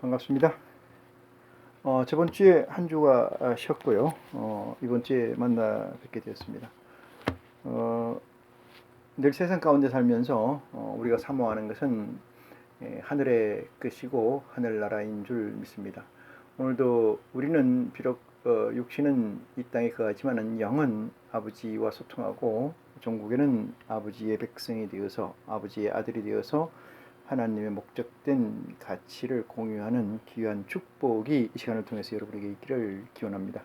반갑습니다. 저번 주에 한 주가 쉬었고요. 이번 주에 만나 뵙게 되었습니다. 늘 세상 가운데 살면서 우리가 사모하는 것은 하늘의 끝이고 하늘나라인 줄 믿습니다. 오늘도 우리는 비록 육신은 이 땅에 거하지만은 영은 아버지와 소통하고 종국에는 아버지의 백성이 되어서 아버지의 아들이 되어서 하나님의 목적된 가치를 공유하는 귀한 축복이 이 시간을 통해서 여러분에게 있기를 기원합니다.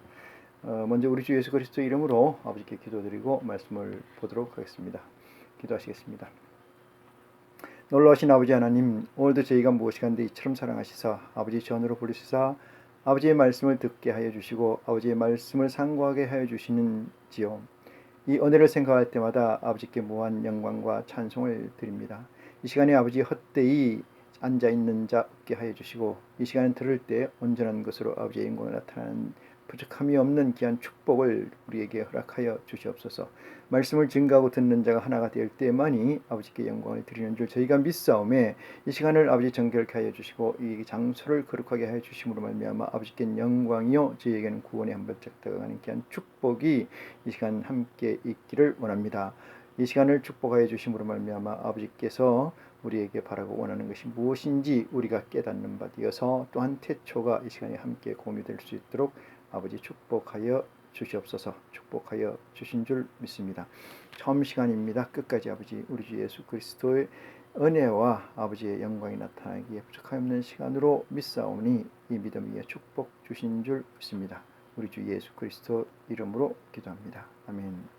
먼저 우리 주 예수 그리스도 이름으로 아버지께 기도드리고 말씀을 보도록 하겠습니다. 기도하시겠습니다. 놀라우신 아버지 하나님, 오늘도 저희가 무엇이간데 이처럼 사랑하시사 아버지 전으로 부르시사 아버지의 말씀을 듣게 하여 주시고 아버지의 말씀을 상고하게 하여 주시는지요. 이 은혜를 생각할 때마다 아버지께 무한 영광과 찬송을 드립니다. 이 시간에 아버지 헛되이 앉아있는 자 없게 하여 주시고 이 시간에 들을 때 온전한 것으로 아버지의 영광을 나타나는 부족함이 없는 귀한 축복을 우리에게 허락하여 주시옵소서. 말씀을 증거하고 듣는 자가 하나가 될 때만이 아버지께 영광을 드리는 줄 저희가 믿사오매 이 시간을 아버지 정결케 하여 주시고 이 장소를 거룩하게 하여 주심으로 말미암아 아버지께 영광이요 저희에게는 구원의 한 발짝 다가가는 귀한 축복이 이 시간 함께 있기를 원합니다. 이 시간을 축복하여 주심으로 말미암아 아버지께서 우리에게 바라고 원하는 것이 무엇인지 우리가 깨닫는 바 되어서 또한 태초가 이 시간에 함께 공유될 수 있도록 아버지 축복하여 주시옵소서. 축복하여 주신 줄 믿습니다. 처음 시간입니다. 끝까지 아버지 우리 주 예수 그리스도의 은혜와 아버지의 영광이 나타나기에 부족함이 없는 시간으로 믿사오니 이 믿음 위에 축복 주신 줄 믿습니다. 우리 주 예수 그리스도 이름으로 기도합니다. 아멘.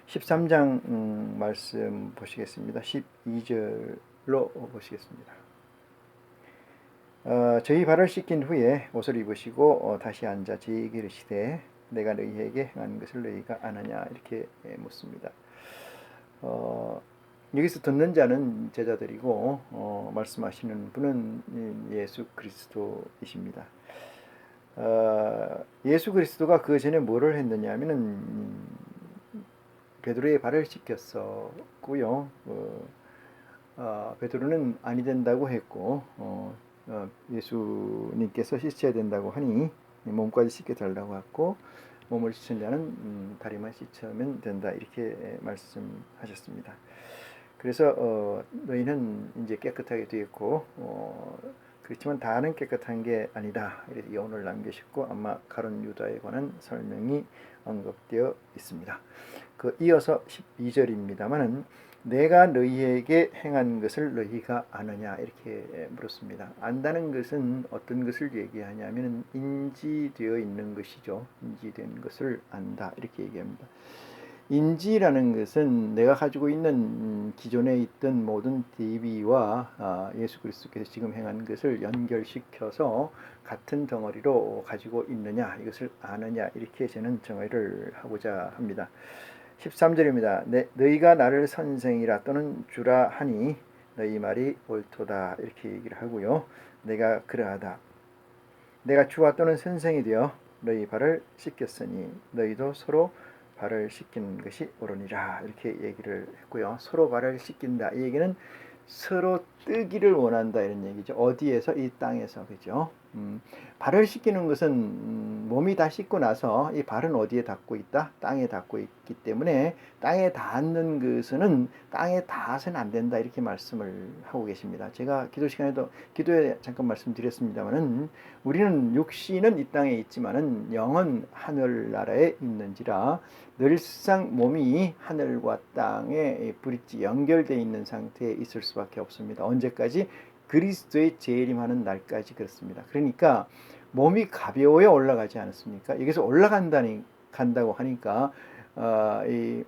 13장 말씀 보시겠습니다. 12절로 보시겠습니다. 저희 발을 씻긴 후에 옷을 입으시고 다시 앉아 저희에게 이르시되 내가 너희에게 행한 것을 너희가 아느냐 이렇게 묻습니다. 여기서 듣는 자는 제자들이고 말씀하시는 분은 예수 그리스도이십니다. 예수 그리스도가 그 전에 뭐를 했느냐 하면은 베드로의 발을 씻겼었고요. 베드로는 아니 된다고 했고 예수님께서 씻어야 된다고 하니 몸까지 씻겨달라고 했고 몸을 씻은 자는 다리만 씻으면 된다 이렇게 말씀하셨습니다. 그래서 너희는 이제 깨끗하게 되었고 그렇지만 다는 깨끗한 게 아니다 이렇게 여운을 남기셨고 아마 가룟 유다에 관한 설명이 언급되어 있습니다. 이어서 12절입니다만은 내가 너희에게 행한 것을 너희가 아느냐 이렇게 물었습니다. 안다는 것은 어떤 것을 얘기하냐면 인지되어 있는 것이죠. 인지된 것을 안다 이렇게 얘기합니다. 인지라는 것은 내가 가지고 있는 기존에 있던 모든 대비와 예수 그리스도께서 지금 행한 것을 연결시켜서 같은 덩어리로 가지고 있느냐 이것을 아느냐 이렇게 저는 정의를 하고자 합니다. 13절입니다. 너희가 나를 선생이라 또는 주라 하니 너희 말이 옳도다 이렇게 얘기를 하고요. 내가 그러하다. 내가 주와 또는 선생이 되어 너희 발을 씻겼으니 너희도 서로 발을 씻기는 것이 옳으니라 이렇게 얘기를 했고요. 서로 발을 씻긴다 이 얘기는 서로 뜨기를 원한다 이런 얘기죠. 어디에서? 이 땅에서. 그죠? 발을 씻기는 것은 몸이 다 씻고 나서 이 발은 어디에 닿고 있다? 땅에 닿고 있기 때문에 땅에 닿는 것은 땅에 닿아서는 안 된다 이렇게 말씀을 하고 계십니다. 제가 기도 시간에도 기도에 잠깐 말씀드렸습니다만은 우리는 육신은 이 땅에 있지만은 영은 하늘나라에 있는지라 늘상 몸이 하늘과 땅에 브릿지 연결되어 있는 상태에 있을 수밖에 없습니다. 언제까지? 그리스도의 재림하는 날까지 그렇습니다. 그러니까 몸이 가벼워야 올라가지 않습니까? 여기서 간다고 하니까 이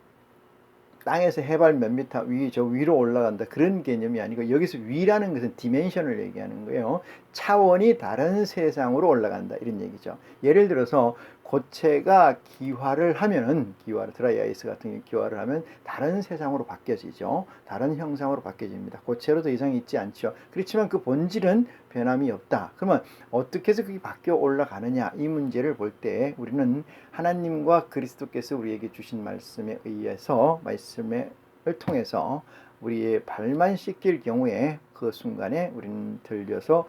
땅에서 해발 몇 미터 위로 올라간다 그런 개념이 아니고 여기서 위라는 것은 디멘션을 얘기하는 거예요. 차원이 다른 세상으로 올라간다 이런 얘기죠. 예를 들어서 고체가 기화를 하면은 드라이 아이스 같은 게 기화를 하면 다른 세상으로 바뀌어지죠. 다른 형상으로 바뀌어집니다. 고체로 더 이상 있지 않죠. 그렇지만 그 본질은 변함이 없다. 그러면 어떻게 해서 그게 바뀌어 올라가느냐 이 문제를 볼 때 우리는 하나님과 그리스도께서 우리에게 주신 말씀에 의해서 말씀을 통해서 우리의 발만 씻길 경우에 그 순간에 우리는 들려서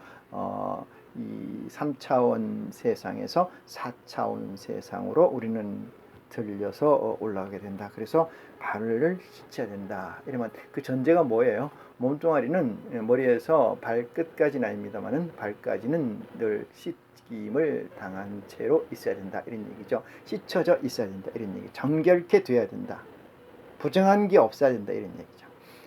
이 3차원 세상에서 4차원 세상으로 우리는 들려서 올라가게 된다. 그래서 발을 씻어야 된다. 이러면 그 전제가 뭐예요? 몸뚱아리는 머리에서 발끝까지는 아닙니다만은 발까지는 늘 씻김을 당한 채로 있어야 된다. 이런 얘기죠. 씻혀져 있어야 된다. 이런 얘기. 정결케 돼야 된다. 부정한 게 없어야 된다. 이런 얘기죠.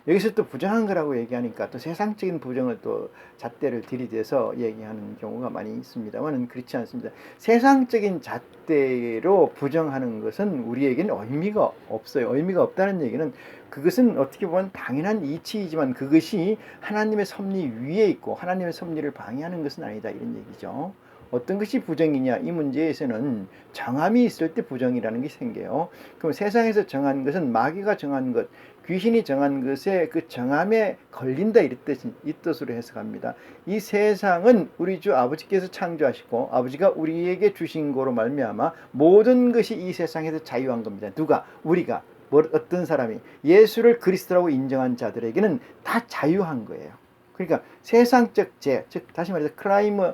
여기서 또 부정한 거라고 얘기하니까 또 세상적인 부정을 또 잣대를 들이대서 얘기하는 경우가 많이 있습니다만 그렇지 않습니다. 세상적인 잣대로 부정하는 것은 우리에게는 의미가 없어요. 의미가 없다는 얘기는 그것은 어떻게 보면 당연한 이치이지만 그것이 하나님의 섭리 위에 있고 하나님의 섭리를 방해하는 것은 아니다. 이런 얘기죠. 어떤 것이 부정이냐 이 문제에서는 정함이 있을 때 부정이라는 게 생겨요. 그럼 세상에서 정한 것은 마귀가 정한 것, 귀신이 정한 것에 그 정함에 걸린다 이 뜻으로 해석합니다. 이 세상은 우리 주 아버지께서 창조하시고 아버지가 우리에게 주신 거로 말미암아 모든 것이 이 세상에서 자유한 겁니다. 누가? 우리가. 어떤 사람이 예수를 그리스도라고 인정한 자들에게는 다 자유한 거예요. 그러니까 세상적 죄, 즉 다시 말해서 크라이머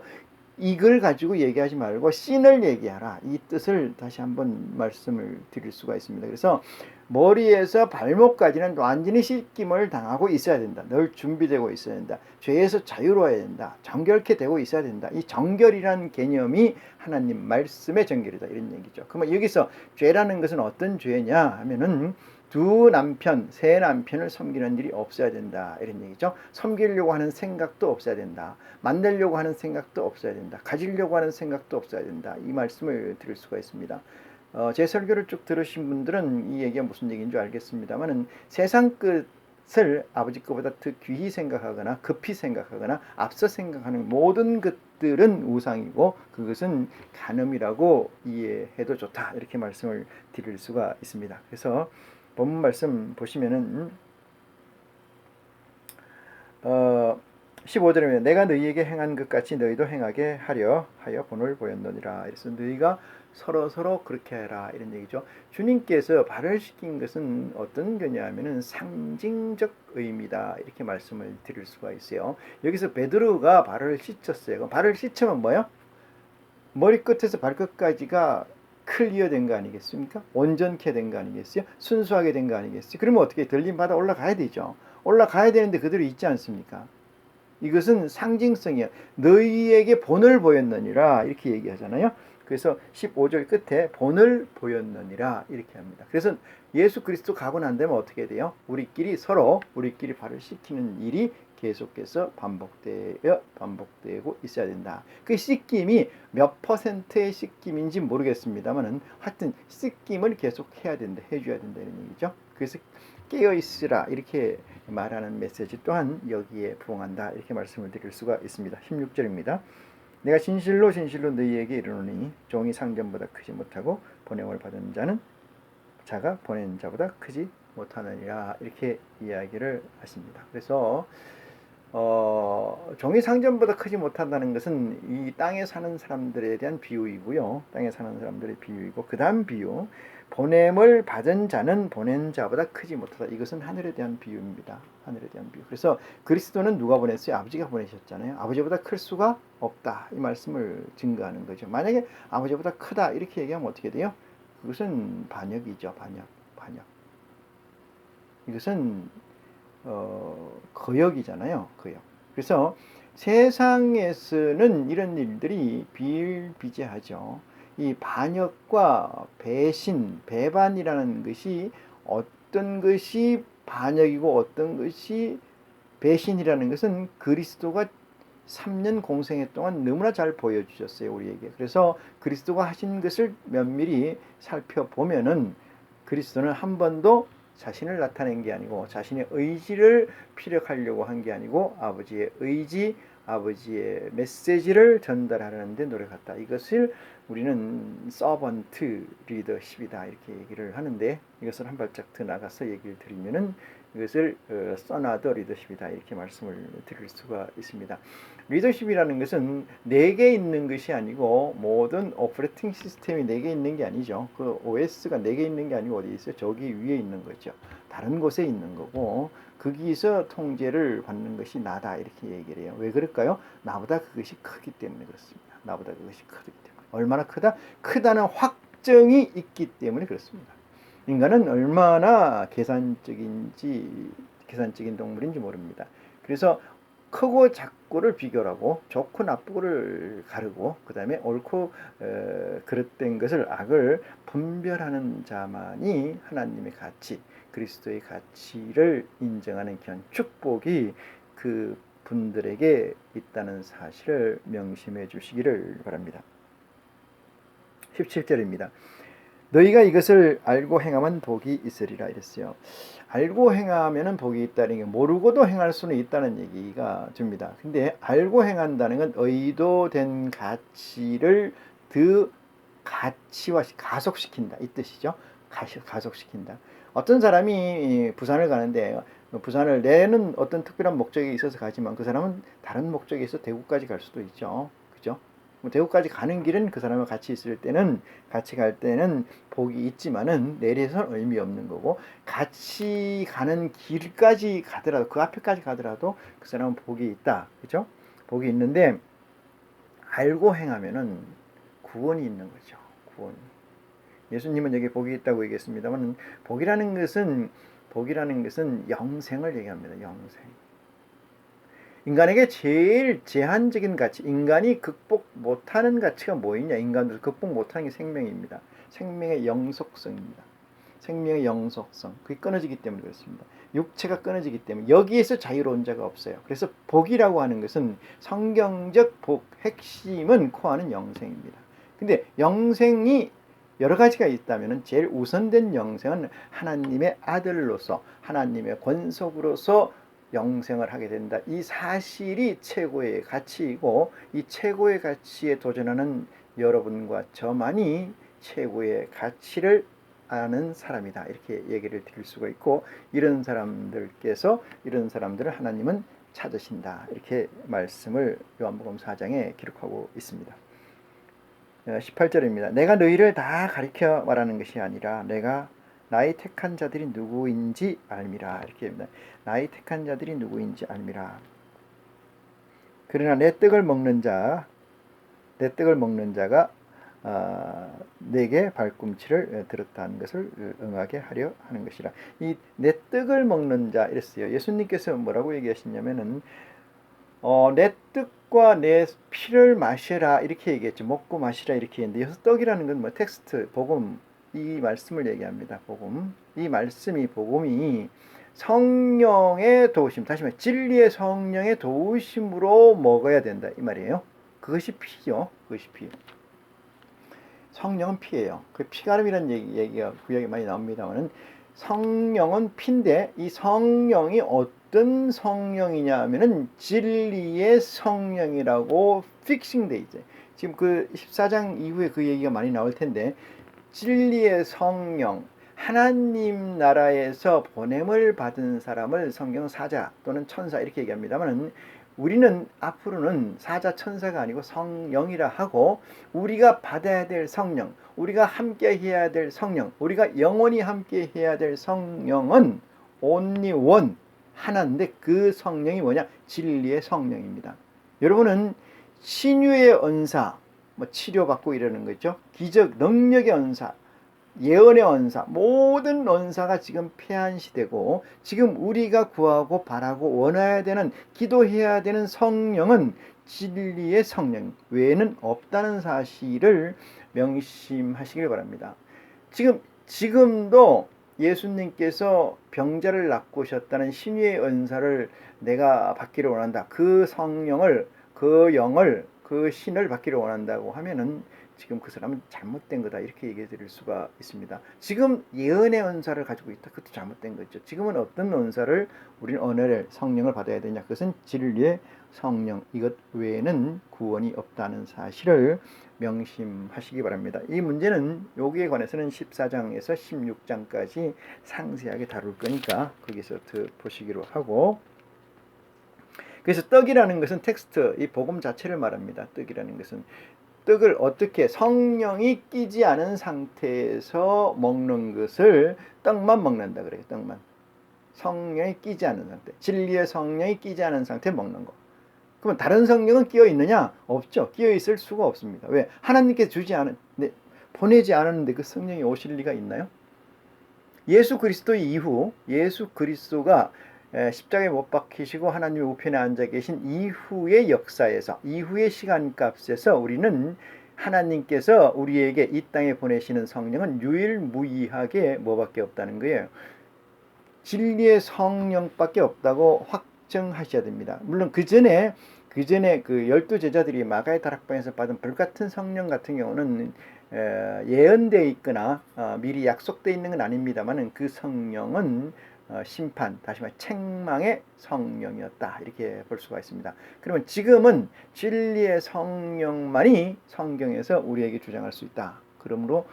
이걸 가지고 얘기하지 말고 신을 얘기하라. 이 뜻을 다시 한번 말씀을 드릴 수가 있습니다. 그래서 머리에서 발목까지는 완전히 씻김을 당하고 있어야 된다. 늘 준비되고 있어야 된다. 죄에서 자유로워야 된다. 정결케 되고 있어야 된다. 이 정결이라는 개념이 하나님 말씀의 정결이다. 이런 얘기죠. 그러면 여기서 죄라는 것은 어떤 죄냐 하면은 두 남편, 세 남편을 섬기는 일이 없어야 된다. 이런 얘기죠. 섬기려고 하는 생각도 없어야 된다. 만들려고 하는 생각도 없어야 된다. 가지려고 하는 생각도 없어야 된다. 이 말씀을 드릴 수가 있습니다. 제 설교를 쭉 들으신 분들은 이 얘기가 무슨 얘기인 줄 알겠습니다만은 세상 끝을 아버지 것보다 더 귀히 생각하거나 급히 생각하거나 앞서 생각하는 모든 것들은 우상이고 그것은 간음이라고 이해해도 좋다. 이렇게 말씀을 드릴 수가 있습니다. 그래서 본문 말씀 보시면은 15절에 내가 너희에게 행한 것 같이 너희도 행하게 하려 하여 본을 보였느니라. 그래서 너희가 서로 그렇게 해라 이런 얘기죠. 주님께서 발을 씻긴 것은 어떤 거냐면은 상징적 의미다 이렇게 말씀을 드릴 수가 있어요. 여기서 베드로가 발을 씻었어요. 발을 씻으면 뭐요? 머리끝에서 발끝까지가 클리어 된 거 아니겠습니까? 온전케 된 거 아니겠어요? 순수하게 된 거 아니겠어요? 그러면 어떻게 들림받아 올라가야 되죠. 올라가야 되는데 그대로 있지 않습니까? 이것은 상징성이야. 너희에게 본을 보였느니라 이렇게 얘기하잖아요. 그래서 15절 끝에 본을 보였느니라 이렇게 합니다. 그래서 예수 그리스도 가고 난 다음에 어떻게 돼요? 우리끼리 발을 씻기는 일이 계속해서 반복되고 있어야 된다. 그 씻김이 몇 퍼센트의 씻김인지 모르겠습니다만은 하여튼 씻김을 계속 해야 된다, 해줘야 된다는 얘기죠. 그래서 깨어 있으라 이렇게 말하는 메시지 또한 여기에 부응한다 이렇게 말씀을 드릴 수가 있습니다. 16절입니다. 내가 진실로 너희에게 이르노니 종이 상전보다 크지 못하고 보냄을 받은 자가 보낸 자보다 크지 못하느니라 이렇게 이야기를 하십니다. 그래서 종이 상전보다 크지 못한다는 것은 이 땅에 사는 사람들에 대한 비유이고요. 땅에 사는 사람들의 비유이고 그 다음 비유 보냄을 받은 자는 보낸 자보다 크지 못하다. 이것은 하늘에 대한 비유입니다. 하늘에 대한 비유. 그래서 그리스도는 누가 보냈어요? 아버지가 보내셨잖아요. 아버지보다 클 수가 없다. 이 말씀을 증거하는 거죠. 만약에 아버지보다 크다 이렇게 얘기하면 어떻게 돼요? 그것은 반역이죠. 반역. 이것은 거역이잖아요. 거역. 그래서 세상에서는 이런 일들이 비일비재하죠. 이 반역과 배반이라는 것이 어떤 것이 반역이고 어떤 것이 배신이라는 것은 그리스도가 3년 공생애 동안 너무나 잘 보여주셨어요. 우리에게. 그래서 그리스도가 하신 것을 면밀히 살펴보면은 그리스도는 한 번도 자신을 나타낸 게 아니고 자신의 의지를 피력하려고 한 게 아니고 아버지의 의지, 아버지의 메시지를 전달하려는 데 노력했다. 이것을 우리는 서번트 리더십이다 이렇게 얘기를 하는데 이것을 한 발짝 더 나가서 얘기를 드리면은 이것을 써놔도 리더십이다 이렇게 말씀을 드릴 수가 있습니다. 리더십이라는 것은 내게 있는 것이 아니고 모든 오퍼레이팅 시스템이 내게 있는 게 아니죠. 그 OS가 내게 있는 게 아니고 어디 있어요? 저기 위에 있는 거죠. 다른 곳에 있는 거고 거기서 통제를 받는 것이 나다 이렇게 얘기를 해요. 왜 그럴까요? 나보다 그것이 크기 때문에 그렇습니다. 나보다 그것이 크기 때문에. 얼마나 크다? 크다는 확정이 있기 때문에 그렇습니다. 인간은 얼마나 계산적인 동물인지 모릅니다. 그래서 크고 작고를 비교하고 좋고 나쁘고를 가르고 그 다음에 옳고 그릇된 것을 악을 분별하는 자만이 하나님의 가치, 그리스도의 가치를 인정하는 귀한 축복이 그 분들에게 있다는 사실을 명심해 주시기를 바랍니다. 17절입니다. 너희가 이것을 알고 행하면 복이 있으리라 이랬어요. 알고 행하면 복이 있다는 게 모르고도 행할 수는 있다는 얘기가 줍니다. 근데 알고 행한다는 건 의도된 가치를 더 가치화 가속시킨다 이 뜻이죠. 가속시킨다. 어떤 사람이 부산을 가는데 부산을 내는 어떤 특별한 목적이 있어서 가지만 그 사람은 다른 목적이 있어서 대구까지 갈 수도 있죠. 그죠? 대구까지 가는 길은 그 사람과 같이 있을 때는 같이 갈 때는 복이 있지만은 내려서는 의미 없는 거고 같이 가는 길까지 가더라도 그 앞에까지 가더라도 그 사람은 복이 있다. 그죠? 복이 있는데 알고 행하면은 구원이 있는 거죠. 구원. 예수님은 여기 복이 있다고 얘기했습니다만 복이라는 것은 영생을 얘기합니다. 영생. 인간에게 제일 제한적인 가치, 인간이 극복 못하는 가치가 뭐있냐? 인간들 극복 못하는 게 생명입니다. 생명의 영속성입니다. 생명의 영속성. 그게 끊어지기 때문에 그렇습니다. 육체가 끊어지기 때문에 여기에서 자유로운 자가 없어요. 그래서 복이라고 하는 것은 성경적 복, 핵심은 코아는 영생입니다. 근데 영생이 여러 가지가 있다면 제일 우선된 영생은 하나님의 아들로서 하나님의 권속으로서 영생을 하게 된다. 이 사실이 최고의 가치이고 이 최고의 가치에 도전하는 여러분과 저만이 최고의 가치를 아는 사람이다. 이렇게 얘기를 드릴 수가 있고 이런 사람들을 하나님은 찾으신다. 이렇게 말씀을 요한복음 4장에 기록하고 있습니다. 18절입니다. 내가 너희를 다 가리켜 말하는 것이 아니라 내가 나의 택한 자들이 누구인지 알미라. 이렇게 합니다. 나의 택한 자들이 누구인지 알미라. 그러나 내 떡을 먹는 자가 내게 발꿈치를 들었다는 것을 응하게 하려 하는 것이라. 이 내 떡을 먹는 자 이랬어요. 예수님께서 뭐라고 얘기하시냐면은 내 떡과 내 피를 마시라 이렇게 얘기했죠. 먹고 마시라 이렇게 했는데 여기서 떡이라는 건 뭐 텍스트 복음 이 말씀을 얘기합니다. 복음. 이 말씀이 복음이 성령의 도우심, 다시 말해 진리의 성령의 도우심으로 먹어야 된다 이 말이에요. 그것이 피죠. 그것이 피. 성령은 피예요. 그 피가름이라는 얘기가 구약에 많이 나옵니다만은 성령은 피인데 이 성령이 어떤 성령이냐 하면은 진리의 성령이라고 픽싱돼 있죠. 지금 그 14장 이후에 그 얘기가 많이 나올 텐데 진리의 성령, 하나님 나라에서 보냄을 받은 사람을 성경 사자 또는 천사 이렇게 얘기합니다만 우리는 앞으로는 사자 천사가 아니고 성령이라 하고 우리가 받아야 될 성령, 우리가 함께 해야 될 성령, 우리가 영원히 함께 해야 될 성령은 only one 하나인데 그 성령이 뭐냐? 진리의 성령입니다. 여러분은 신유의 은사, 치료받고 이러는 거죠. 기적, 능력의 은사, 예언의 은사, 모든 은사가 지금 폐한 시대고 지금 우리가 구하고 바라고 원해야 되는 기도해야 되는 성령은 진리의 성령 외에는 없다는 사실을 명심하시길 바랍니다. 지금도 예수님께서 병자를 낫고셨다는 신유의 은사를 내가 받기를 원한다. 그 성령을, 그 영을, 그 신을 받기를 원한다고 하면은 지금 그 사람은 잘못된 거다 이렇게 얘기해 드릴 수가 있습니다. 지금 예언의 은사를 가지고 있다. 그것도 잘못된 거죠. 지금은 어떤 은사를 우리는 언어를 성령을 받아야 되냐? 그것은 진리의 성령 이것 외에는 구원이 없다는 사실을 명심하시기 바랍니다. 이 문제는 여기에 관해서는 14장에서 16장까지 상세하게 다룰 거니까 거기서 보시기로 하고, 그래서 떡이라는 것은 텍스트, 이 복음 자체를 말합니다. 떡이라는 것은 떡을 어떻게 성령이 끼지 않은 상태에서 먹는 것을 떡만 먹는다 그래요. 떡만. 성령이 끼지 않은 상태. 진리의 성령이 끼지 않은 상태에 먹는 거. 그러면 다른 성령은 끼어 있느냐? 없죠. 끼어 있을 수가 없습니다. 왜? 하나님께 보내지 않았는데 그 성령이 오실 리가 있나요? 예수 그리스도 이후, 예수 그리스도가 십자가에 못 박히시고 하나님의 우편에 앉아 계신 이후의 역사에서, 이후의 시간값에서 우리는 하나님께서 우리에게 이 땅에 보내시는 성령은 유일무이하게 뭐밖에 없다는 거예요. 진리의 성령밖에 없다고 확정하셔야 됩니다. 물론 그 전에 그 12제자들이 마가의 다락방에서 받은 불같은 성령 같은 경우는 예언되어 있거나 미리 약속되어 있는 건 아닙니다만 그 성령은 심판, 다시 말해 책망의 성령이었다 이렇게 볼 수가 있습니다. 그러면 지금은 진리의 성령만이 성경에서 우리에게 주장할 수 있다. 그러므로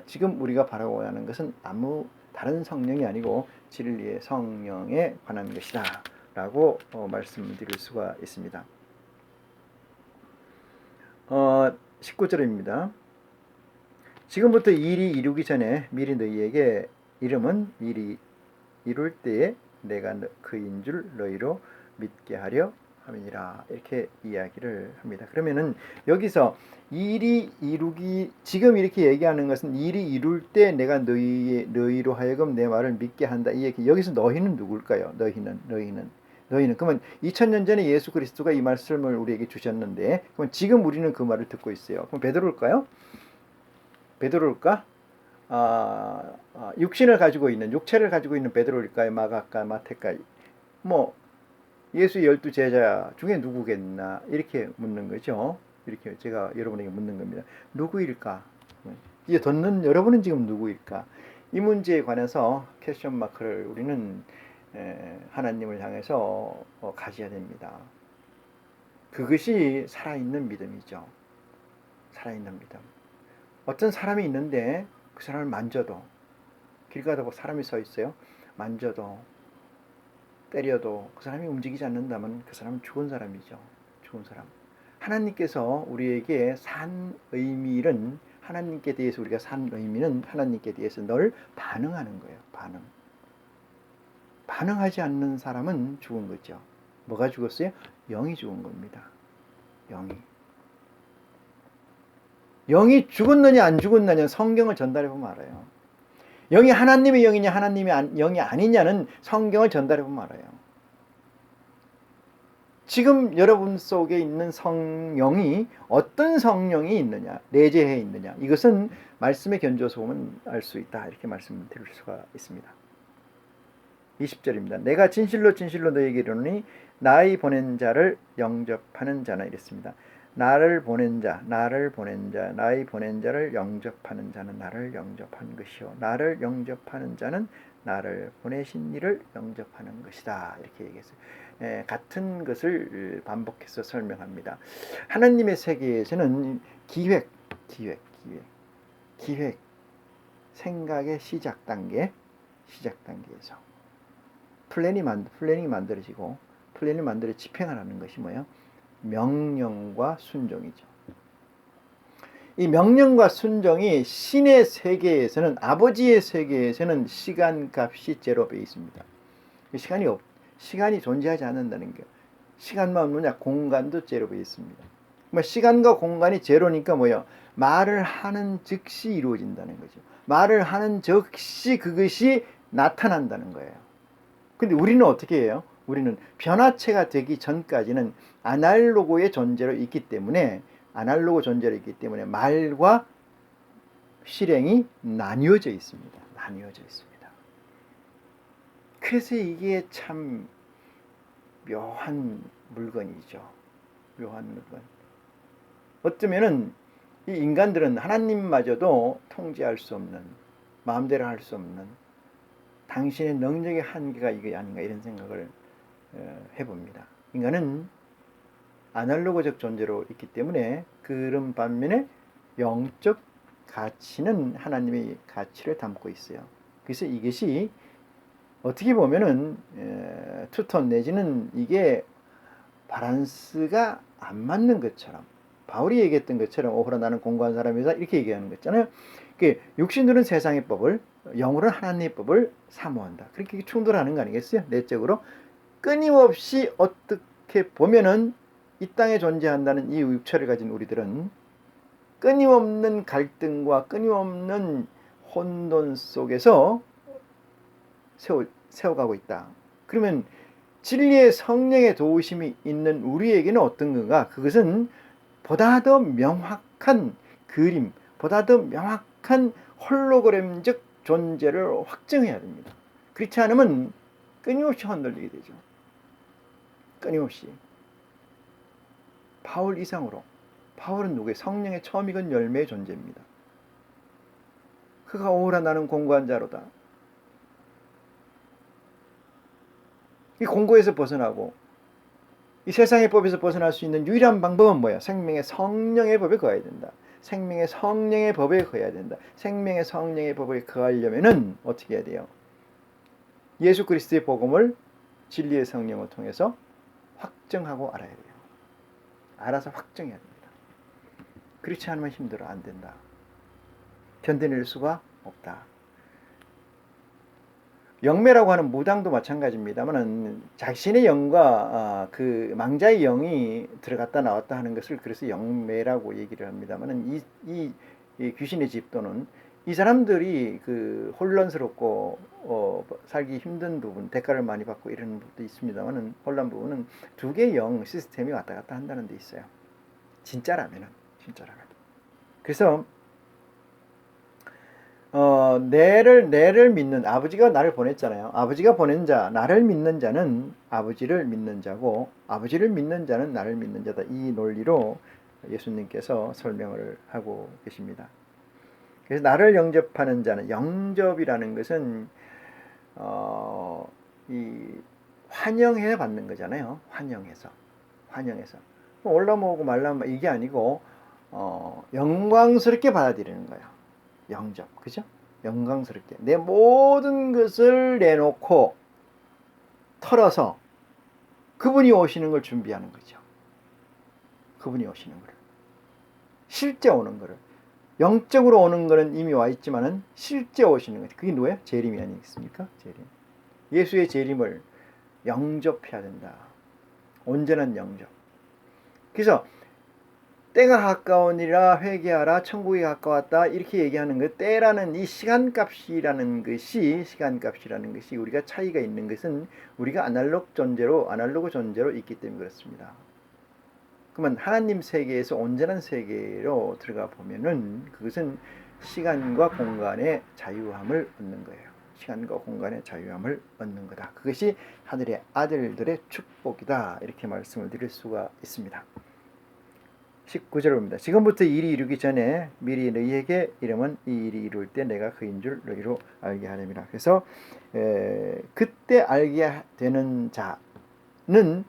지금 우리가 바라고 하는 것은 아무 다른 성령이 아니고 진리의 성령에 관한 것이다 라고 말씀드릴 수가 있습니다. 19절입니다. 지금부터 일이 이루기 전에 미리 너희에게 이름은 일이 이룰 때에 내가 그인 줄 너희로 믿게 하려 함이니라 이렇게 이야기를 합니다. 그러면은 여기서 일이 이루기, 지금 이렇게 얘기하는 것은 일이 이룰 때 내가 너희로 하여금 내 말을 믿게 한다 이 얘기. 여기서 너희는 누굴까요? 너희는 그러면 2000년 전에 예수 그리스도가 이 말씀을 우리에게 주셨는데, 그럼 지금 우리는 그 말을 듣고 있어요. 그럼 베드로일까요? 베드로일까? 육체를 가지고 있는 베드로일까요? 마가일까? 마태일까? 뭐 예수의 12제자 중에 누구겠나 이렇게 묻는 거죠. 이렇게 제가 여러분에게 묻는 겁니다. 누구일까? 이제 듣는 여러분은 지금 누구일까? 이 문제에 관해서 퀘스천 마크를 우리는 하나님을 향해서 가져야 됩니다. 그것이 살아있는 믿음이죠. 살아있는 믿음. 어떤 사람이 있는데 그 사람을 만져도, 길 가다 사람이 서 있어요. 만져도 때려도 그 사람이 움직이지 않는다면 그 사람은 죽은 사람이죠. 죽은 사람. 하나님께서 우리에게 산 의미는, 하나님께 대해서 우리가 산 의미는 하나님께 대해서 늘 반응하는 거예요. 반응하지 않는 사람은 죽은 거죠. 뭐가 죽었어요? 영이 죽은 겁니다. 영이 죽었느냐 안 죽었느냐 성경을 전달해 보면 알아요. 영이 하나님의 영이냐 하나님의 영이 아니냐는 성경을 전달해 보면 알아요. 지금 여러분 속에 있는 성령이 어떤 성령이 있느냐, 내재해 있느냐, 이것은 말씀의 견주어서 보면 알 수 있다 이렇게 말씀드릴 수가 있습니다. 20절입니다. 내가 진실로 너희에게 이르노니 나의 보낸 자를 영접하는 자나 이랬습니다. 나를 보낸 자, 나의 보낸 자를 영접하는 자는 나를 영접한 것이요, 나를 영접하는 자는 나를 보내신 이를 영접하는 것이다 이렇게 얘기했어요. 같은 것을 반복해서 설명합니다. 하나님의 세계에서는 기획, 생각의 시작 단계에서 플랜이 만들어지고, 플랜이 만들어 집행하라는 것이 뭐예요? 명령과 순종이죠. 이 명령과 순종이 신의 세계에서는, 아버지의 세계에서는 시간값이 제로되어 있습니다. 시간이 존재하지 않는다는 게, 시간만 없느냐, 공간도 제로되어 있습니다. 시간과 공간이 제로니까 뭐예요? 말을 하는 즉시 이루어진다는 거죠. 말을 하는 즉시 그것이 나타난다는 거예요. 근데 우리는 어떻게 해요? 우리는 변화체가 되기 전까지는 아날로그의 존재로 있기 때문에 말과 실행이 나뉘어져 있습니다. 그래서 이게 참 묘한 물건이죠. 어쩌면은 이 인간들은 하나님마저도 통제할 수 없는, 마음대로 할 수 없는 당신의 능력의 한계가 이게 아닌가 이런 생각을 해봅니다. 인간은 아날로그적 존재로 있기 때문에 그런 반면에 영적 가치는 하나님의 가치를 담고 있어요. 그래서 이것이 어떻게 보면은 투톤 내지는 이게 바란스가 안 맞는 것처럼, 바울이 얘기했던 것처럼 오호라 나는 공고한 사람이다 이렇게 얘기하는 거잖아요. 육신으로는 세상의 법을, 영으로는 하나님의 법을 사모한다. 그렇게 충돌하는 거 아니겠어요? 내적으로 끊임없이 어떻게 보면은 이 땅에 존재한다는 이 육체를 가진 우리들은 끊임없는 갈등과 끊임없는 혼돈 속에서 세워가고 있다. 그러면 진리의 성령의 도우심이 있는 우리에게는 어떤 건가? 그것은 보다 더 명확한 그림, 보다 더 명확한 홀로그램적 존재를 확증해야 됩니다. 그렇지 않으면 끊임없이 흔들리게 되죠. 끊임없이. 바울 이상으로. 바울은 누구예요? 성령의 처음 익은 열매의 존재입니다. 그가 오라 나는 공고한 자로다. 이 공고에서 벗어나고 이 세상의 법에서 벗어날 수 있는 유일한 방법은 뭐야? 생명의 성령의 법에 거해야 된다. 생명의 성령의 법에 거해야 된다. 생명의 성령의 법에 거하려면은 어떻게 해야 돼요? 예수 그리스도의 복음을 진리의 성령을 통해서 확정하고 알아야 돼요. 알아서 확정해야 됩니다. 그렇지 않으면 힘들어. 안 된다. 견뎌낼 수가 없다. 영매라고 하는 무당도 마찬가지입니다만 자신의 영과 그 망자의 영이 들어갔다 나왔다 하는 것을 그래서 영매라고 얘기를 합니다만 이 귀신의 집도는 이 사람들이 그 혼란스럽고 살기 힘든 부분, 대가를 많이 받고 이런 부분도 있습니다만 혼란 부분은 두 개의 영 시스템이 왔다 갔다 한다는 데 있어요. 진짜라면. 그래서 내를 믿는, 아버지가 나를 보냈잖아요. 아버지가 보낸 자, 나를 믿는 자는 아버지를 믿는 자고 아버지를 믿는 자는 나를 믿는 자다. 이 논리로 예수님께서 설명을 하고 계십니다. 그래서 나를 영접하는 자는, 영접이라는 것은 이 환영해 받는 거잖아요. 환영해서 올라오고 말라면 이게 아니고 영광스럽게 받아들이는 거예요. 영접, 그죠? 영광스럽게 내 모든 것을 내놓고 털어서 그분이 오시는 걸 준비하는 거죠. 그분이 오시는 거를, 실제 오는 거를. 영적으로 오는 거는 이미 와 있지만은 실제 오시는 거죠. 그게 누구예요? 재림이 아니겠습니까? 재림. 예수의 재림을 영접해야 된다. 온전한 영접. 그래서 때가 가까우니라 회개하라, 천국이 가까웠다 이렇게 얘기하는 것, 때라는 이 시간값이라는 것이 우리가 차이가 있는 것은 우리가 아날로그 존재로 있기 때문에 그렇습니다. 그러면 하나님 세계에서 온전한 세계로 들어가 보면은 그것은 시간과 공간의 자유함을 얻는 거예요. 시간과 공간의 자유함을 얻는 거다. 그것이 하늘의 아들들의 축복이다. 이렇게 말씀을 드릴 수가 있습니다. 19절입니다. 지금부터 일이 이루기 전에 미리 너희에게 이르면 이 일이 이룰 때 내가 그인 줄 너희로 알게 하렵니다. 그래서 그때 알게 되는 자는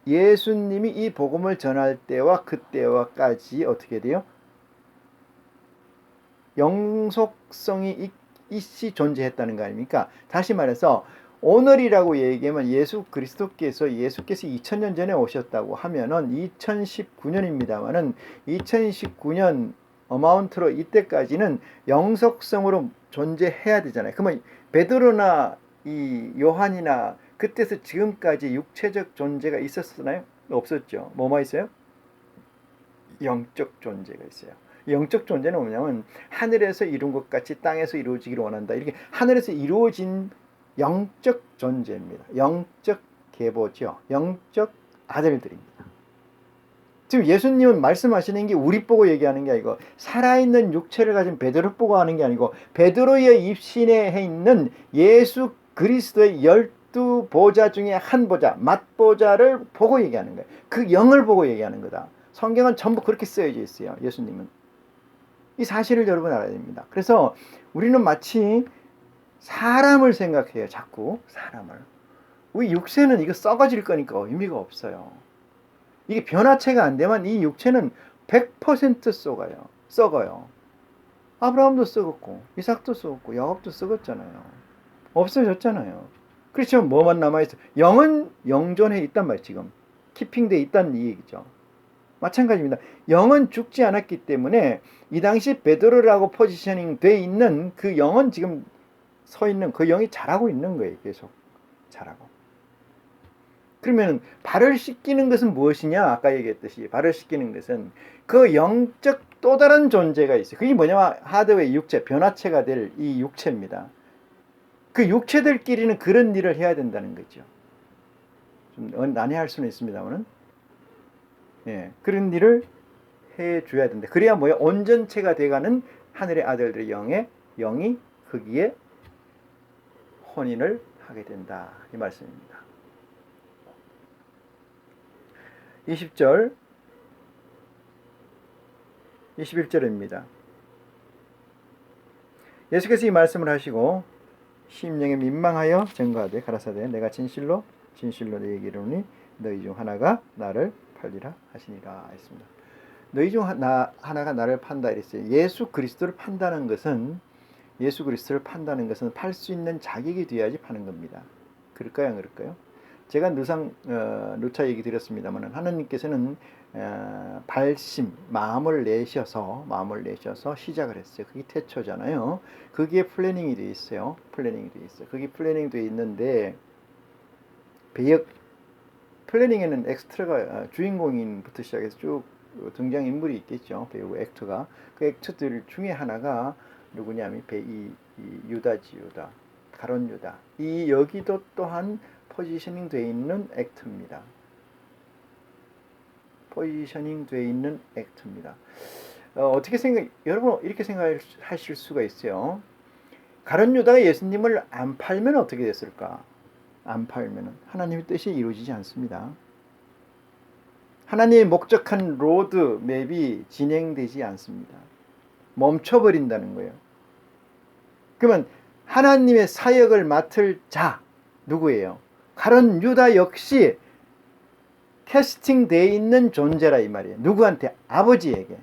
예수님이 이 복음을 전할 때와 그때와까지 어떻게 돼요? 영속성이 있이 존재했다는 거 아닙니까? 다시 말해서 오늘이라고 얘기하면 예수께서 2000년 전에 오셨다고 하면은 2019년입니다만은 2019년 어마운트로 이때까지는 영속성으로 존재해야 되잖아요. 그러면 베드로나 이 요한이나 그때서 지금까지 육체적 존재가 있었나요? 없었죠. 뭐만 있어요? 영적 존재가 있어요. 영적 존재는 뭐냐면 하늘에서 이룬 것 같이 땅에서 이루어지기를 원한다. 이렇게 하늘에서 이루어진 영적 존재입니다. 영적 계보죠. 영적 아들들입니다. 지금 예수님은 말씀하시는 게 우리 보고 얘기하는 게 아니고 살아있는 육체를 가진 베드로 보고 하는 게 아니고 베드로의 입신에 있는 예수 그리스도의 12보좌 중에 한 보좌, 맛보좌를 보고 얘기하는 거예요. 그 영을 보고 얘기하는 거다. 성경은 전부 그렇게 쓰여져 있어요. 예수님은. 이 사실을 여러분 알아야 됩니다. 그래서 우리는 마치 사람을 생각해요. 자꾸 사람을. 우리 육체는 이거 썩어질 거니까 의미가 없어요. 이게 변화체가 안 되면 이 육체는 100% 썩어요. 아브라함도 썩었고 이삭도 썩었고 야곱도 썩었잖아요. 없어졌잖아요. 그렇죠. 뭐만 남아있어? 영은 영존해 있단 말이에요. 지금 키핑돼 있다는 이 얘기죠. 마찬가지입니다. 영은 죽지 않았기 때문에 이 당시 베드로라고 포지셔닝 돼 있는 그 영은 지금 서 있는 그 영이 자라고 있는 거예요. 계속 자라고. 그러면 발을 씻기는 것은 무엇이냐? 아까 얘기했듯이 발을 씻기는 것은 그 영적 또 다른 존재가 있어요. 그게 뭐냐면 하드웨어 육체, 변화체가 될 이 육체입니다. 그 육체들끼리는 그런 일을 해야 된다는 거죠. 좀 난해할 수는 있습니다만은, 예, 그런 일을 해줘야 된다. 그래야 뭐야? 온전체가 돼가는 하늘의 아들들의 영이 거기에 혼인을 하게 된다. 이 말씀입니다. 20절, 21절입니다. 예수께서 이 말씀을 하시고 심령에 민망하여 증거하되 가라사대 내가 진실로 너희에게 이르노니 너희 중 하나가 나를 팔리라 하시니라 했습니다. 너희 중 하나가 나를 판다 이랬어요. 예수 그리스도를 판다는 것은 팔 수 있는 자격이 돼야지 파는 겁니다. 그럴까요? 안 그럴까요? 제가 누차 얘기 드렸습니다만 하나님께서는 마음을 내셔서 시작을 했어요. 그게 태초잖아요. 거기에 플래닝이 되어 있어요. 그게 플래닝 되어 있는데 플래닝에는 엑스트라가 주인공인부터 시작해서 쭉 등장인물이 있겠죠. 배우 액터가. 그 액터들 중에 하나가 누구냐면 유다지. 가론 유다. 여기도 또한 포지셔닝 되어 있는 액터입니다. 여러분 이렇게 생각하실 수가 있어요. 가룟 유다가 예수님을 안 팔면 어떻게 됐을까? 안 팔면은 하나님의 뜻이 이루어지지 않습니다. 하나님의 목적한 로드맵이 진행되지 않습니다. 멈춰버린다는 거예요. 그러면 하나님의 사역을 맡을 자 누구예요? 가룟 유다 역시 캐스팅되어 있는 존재라 이 말이에요. 누구한테? 아버지에게.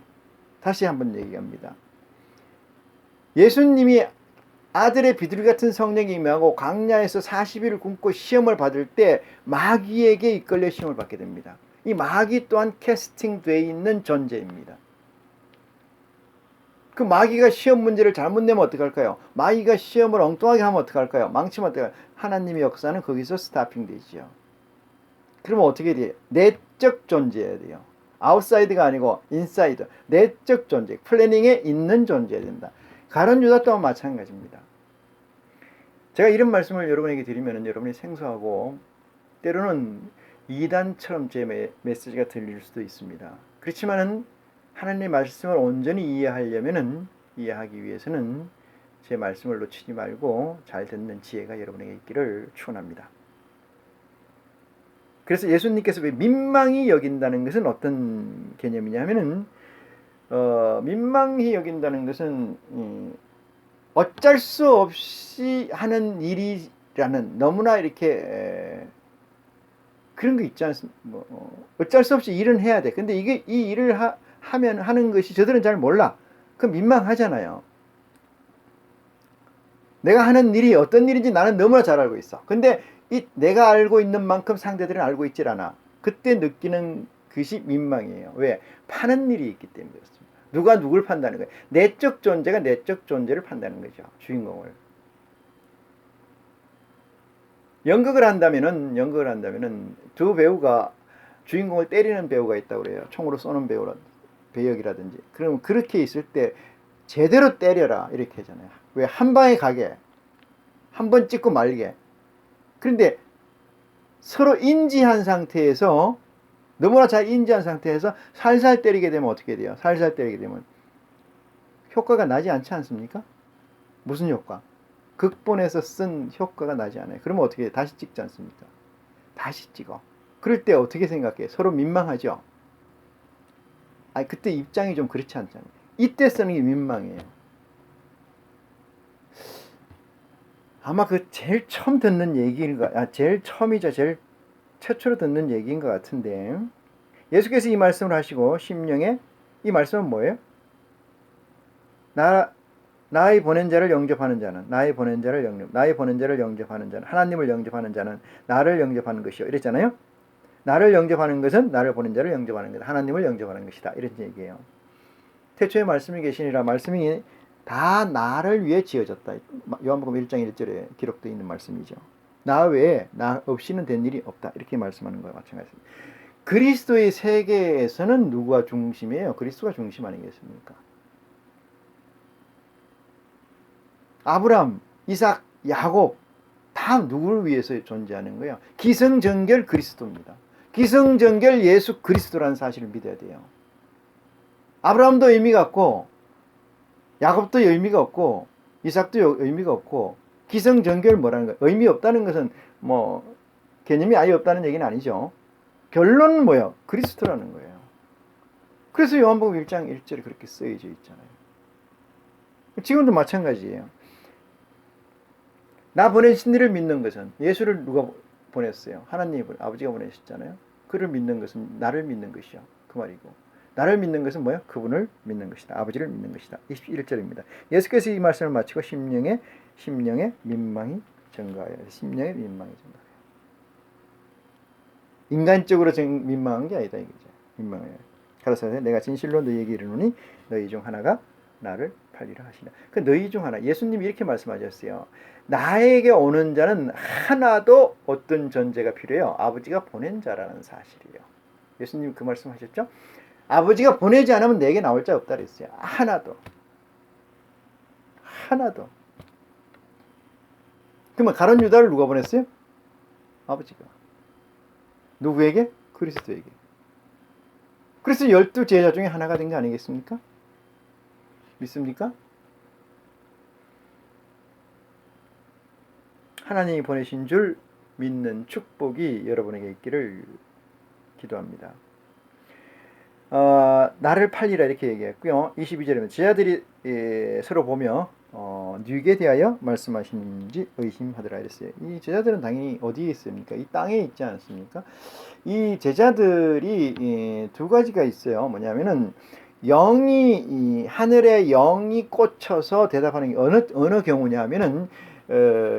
다시 한번 얘기합니다. 예수님이 아들의 비둘기 같은 성령이 임하고 광야에서 40일을 굶고 시험을 받을 때 마귀에게 이끌려 시험을 받게 됩니다. 이 마귀 또한 캐스팅되어 있는 존재입니다. 그 마귀가 시험 문제를 잘못 내면 어떡할까요? 마귀가 시험을 엉뚱하게 하면 어떡할까요? 망치면 어떡할까요? 하나님의 역사는 거기서 스타핑 되죠. 그러면 어떻게 돼요? 내적 존재해야 돼요. 아웃사이드가 아니고 인사이드. 내적 존재. 플래닝에 있는 존재해야 된다. 가룟 유다 또한 마찬가지입니다. 제가 이런 말씀을 여러분에게 드리면 여러분이 생소하고 때로는 이단처럼 제 메시지가 들릴 수도 있습니다. 그렇지만은 하나님의 말씀을 온전히 이해하기 위해서는 제 말씀을 놓치지 말고 잘 듣는 지혜가 여러분에게 있기를 축원합니다. 그래서 예수님께서 왜 민망히 여긴다는 것은 어떤 개념이냐 하면은 민망히 여긴다는 것은 어쩔 수 없이 하는 일이라는 너무나 이렇게 그런 거 있지 않습니까? 어쩔 수 없이 일은 해야 돼. 근데 이 일을 하면 하는 것이 저들은 잘 몰라. 그럼 민망하잖아요. 내가 하는 일이 어떤 일인지 나는 너무나 잘 알고 있어. 근데 내가 알고 있는 만큼 상대들은 알고 있질 않아. 그때 느끼는 것이 민망이에요. 왜? 파는 일이 있기 때문에 그렇습니다. 누가 누굴 판다는 거예요. 내적 존재가 내적 존재를 판다는 거죠. 주인공을. 연극을 한다면은 두 배우가 주인공을 때리는 배우가 있다고 그래요. 총으로 쏘는 배역이라든지. 그럼 그렇게 있을 때 제대로 때려라 이렇게 하잖아요. 왜? 한 방에 가게. 한 번 찍고 말게. 그런데 서로 인지한 상태에서 너무나 잘 인지한 상태에서 살살 때리게 되면 어떻게 돼요? 살살 때리게 되면 효과가 나지 않지 않습니까? 무슨 효과? 극본에서 쓴 효과가 나지 않아요. 그러면 어떻게 해요? 다시 찍지 않습니까? 다시 찍어. 그럴 때 어떻게 생각해요? 서로 민망하죠? 그때 입장이 좀 그렇지 않잖아요. 이때 쓰는 게 민망해요. 아마 그 제일 처음 듣는 얘기인가, 제일 처음이자 제일 최초로 듣는 얘기인 것 같은데, 예수께서 이 말씀을 하시고 심령에 이 말씀은 뭐예요? 나의 보낸 자를 영접하는 자는 나의 보낸 자를 영접하는 자는 하나님을 영접하는 자는 나를 영접하는 것이요. 이랬잖아요. 나를 영접하는 것은 나를 보낸 자를 영접하는 것이다. 하나님을 영접하는 것이다. 이런 얘기예요. 태초에 말씀이 계시니라. 말씀이 다 나를 위해 지어졌다. 요한복음 1장 1절에 기록되어 있는 말씀이죠. 나 외에 나 없이는 된 일이 없다. 이렇게 말씀하는 거와 마찬가지입니다. 그리스도의 세계에서는 누구가 중심이에요? 그리스도가 중심 아니겠습니까? 아브람, 이삭, 야곱 다 누구를 위해서 존재하는 거예요? 기성정결 그리스도입니다. 기성정결 예수 그리스도라는 사실을 믿어야 돼요. 아브라함도 의미가 없고 야곱도 의미가 없고 이삭도 의미가 없고 기성정결 뭐라는 거예요? 의미 없다는 것은 뭐 개념이 아예 없다는 얘기는 아니죠. 결론은 뭐예요? 그리스도라는 거예요. 그래서 요한복음 1장 1절에 그렇게 쓰여져 있잖아요. 지금도 마찬가지예요. 나 보내신 이를 믿는 것은, 예수를 누가 보냈어요? 하나님이 아버지가 보내셨잖아요. 그를 믿는 것은 나를 믿는 것이요. 그 말이고, 나를 믿는 것은 뭐예요? 그분을 믿는 것이다. 아버지를 믿는 것이다. 21절입니다. 예수께서 이 말씀을 마치고 심령의 민망이 증가하여. 심령의 민망이 증가하여. 인간적으로 민망한 게 아니다 이거죠. 민망해요. 가로사대 내가 진실로 너희에게 이르노니 너희 중 하나가 나를 팔리라 하시라. 그 너희 중 하나, 예수님이 이렇게 말씀하셨어요. 나에게 오는 자는 하나도 어떤 존재가 필요해요? 아버지가 보낸 자라는 사실이에요. 예수님 그 말씀하셨죠? 아버지가 보내지 않으면 내게 나올 자 없다 그랬어요. 하나도. 그러면 가룟 유다를 누가 보냈어요? 아버지가. 누구에게? 그리스도에게. 그래서 12제자 중에 하나가 된 게 아니겠습니까? 믿습니까? 하나님이 보내신 줄 믿는 축복이 여러분에게 있기를 기도합니다. 나를 팔리라 이렇게 얘기했고요. 22절에는 제자들이 서로 보며 누구에 대하여 말씀하시는지 의심하더라 이랬어요. 이 제자들은 당연히 어디에 있습니까? 이 땅에 있지 않습니까? 이 제자들이 두 가지가 있어요. 뭐냐면은 하늘의 영이 꽂혀서 대답하는 게 어느 경우냐면은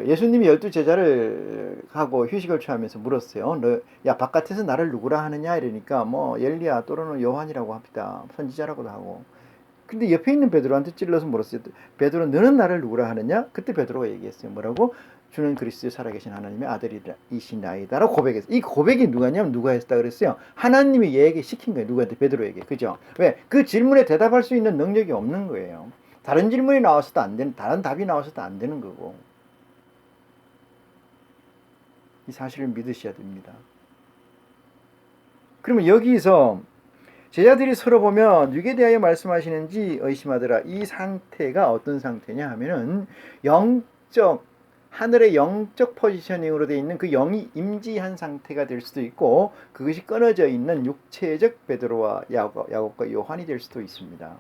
예수님이 12제자를 하고 휴식을 취하면서 물었어요. 야, 바깥에서 나를 누구라 하느냐 이러니까 뭐 엘리야 또는 요한이라고 합니다. 선지자라고도 하고. 근데 옆에 있는 베드로한테 찔러서 물었어요. 베드로, 너는 나를 누구라 하느냐? 그때 베드로가 얘기했어요. 뭐라고? 주는 그리스도의 살아계신 하나님의 아들이시나이다라고 고백했어요. 이 고백이 누가냐면 누가 했다 그랬어요? 하나님이 얘에게 시킨 거예요. 누구한테? 베드로에게. 그죠? 왜? 그 질문에 대답할 수 있는 능력이 없는 거예요. 다른 질문이 나왔어도 안 되는, 다른 답이 나왔어도 안 되는 거고. 이 사실을 믿으셔야 됩니다. 그러면 여기서 제자들이 서로 보면 누구에 대하여 말씀하시는지 의심하더라. 이 상태가 어떤 상태냐 하면은 하늘의 영적 포지셔닝으로 되어 있는 그 영이 임지한 상태가 될 수도 있고, 그것이 끊어져 있는 육체적 베드로와 야곱과 요한이 될 수도 있습니다.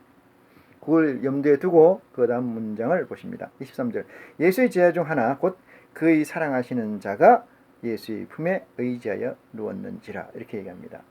그걸 염두에 두고 그 다음 문장을 보십니다. 23절. 예수의 제자 중 하나 곧 그의 사랑하시는 자가 예수의 품에 의지하여 누웠는지라 이렇게 얘기합니다.